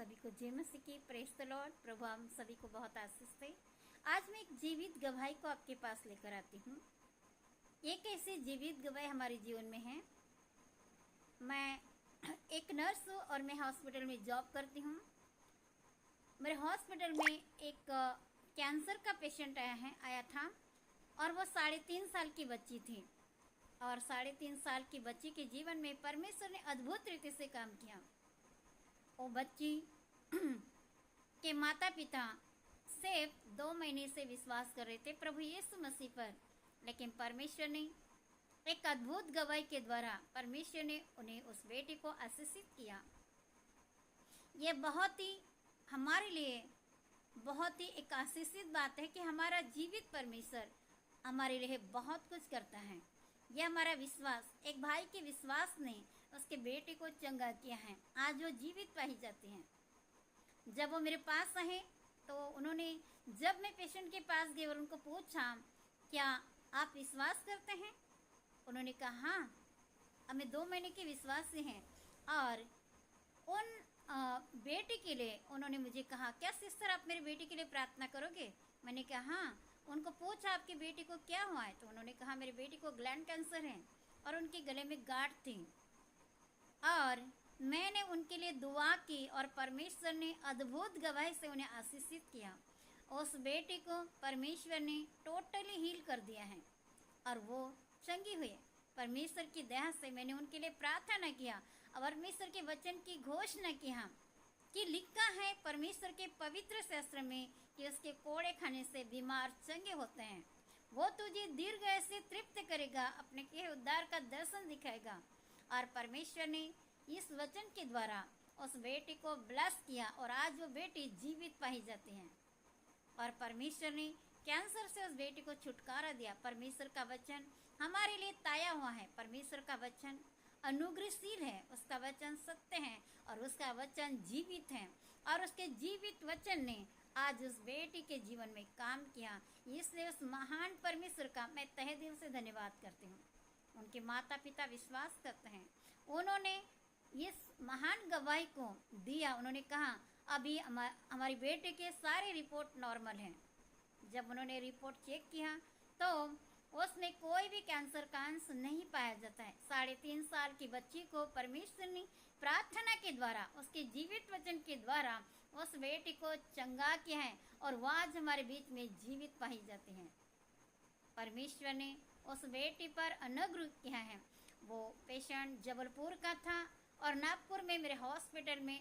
सभी को जय मसीह की। Praise the Lord. प्रभु हम सभी को बहुत आशीष दे। आज मैं एक जीवित गवाही को आपके पास लेकर आती हूँ। एक ऐसी जीवित गवाही हमारे जीवन में है। मैं एक नर्स हूँ और मैं हॉस्पिटल में जॉब करती हूँ। मेरे हॉस्पिटल में एक कैंसर का पेशेंट आया था और वो 3.5 साल की बच्ची थी। और 3.5 साल की बच्ची के जीवन में परमेश्वर ने अद्भुत रीति से काम किया। वो बच्ची के माता पिता सिर्फ 2 महीने से विश्वास कर रहे थे प्रभु यीशु मसीह पर, लेकिन परमेश्वर ने एक अद्भुत गवाही के द्वारा परमेश्वर ने उन्हें उस बेटी को आशीषित किया। ये बहुत ही हमारे लिए बहुत ही एक आशीषित बात है कि हमारा जीवित परमेश्वर हमारे लिए बहुत कुछ करता है। यह हमारा विश्वास, एक भाई के विश्वास ने उसके बेटे को चंगा किया है। आज वो जीवित पाई जाती हैं। जब वो मेरे पास आए तो उन्होंने, जब मैं पेशेंट के पास गई और उनको पूछा क्या आप विश्वास करते हैं, उन्होंने कहा हाँ, हमें 2 महीने के विश्वास से हैं। और उन बेटे के लिए उन्होंने मुझे कहा क्या सिस्टर आप मेरे बेटे के लिए प्रार्थना करोगे। मैंने कहा हाँ। उनको पूछा आपकी बेटी को क्या हुआ है, तो उन्होंने कहा मेरी बेटी को ग्लैंड कैंसर है और उनके गले में गांठ थी। और मैंने उनके लिए दुआ की और परमेश्वर ने अद्भुत गवाही से उन्हें आशीषित किया। उस बेटी को परमेश्वर ने टोटली हील कर दिया है और वो चंगी हुई। परमेश्वर की दया से मैंने उनके लिए प्रार्थना किया और परमेश्वर के वचन की घोषणा किया कि लिखा है परमेश्वर के पवित्र शास्त्र में कि उसके कोड़े खाने से बीमार चंगे होते हैं। वो तुझे दीर्घ से तृप्त करेगा, अपने के उद्धार का दर्शन दिखाएगा। और परमेश्वर ने इस वचन के द्वारा उस बेटी को ब्लेस किया और आज वो बेटी जीवित पाई जाती है। और परमेश्वर ने कैंसर से उस बेटी को छुटकारा दिया। परमेश्वर का वचन हमारे लिए ताया हुआ है। परमेश्वर का वचन अनुग्रहशील है, उसका वचन सत्य है और उसका वचन जीवित है। और उसके जीवित वचन ने आज उस बेटी के जीवन में काम किया। इसलिए उस महान परमेश्वर का मैं तहे दिल से धन्यवाद करती हूँ। उनके माता पिता विश्वास करते हैं। उन्होंने इस महान गवाही को दिया। उन्होंने कहा अभी हमारी बेटे के सारे रिपोर्ट नॉर्मल हैं। जब उन्होंने रिपोर्ट चेक किया तो उसमें कोई भी कैंसर का अंश नहीं पाया जाता है। 3.5 साल की बच्ची को परमेश्वर ने प्रार्थना के द्वारा, उसके जीवित वचन के द्वारा उस बेटी को चंगा किया है और वह आज हमारे बीच में जीवित पाई जाती है। परमेश्वर ने उस बेटी पर अनुग्रह किया है। वो पेशेंट जबलपुर का था और नागपुर में मेरे हॉस्पिटल में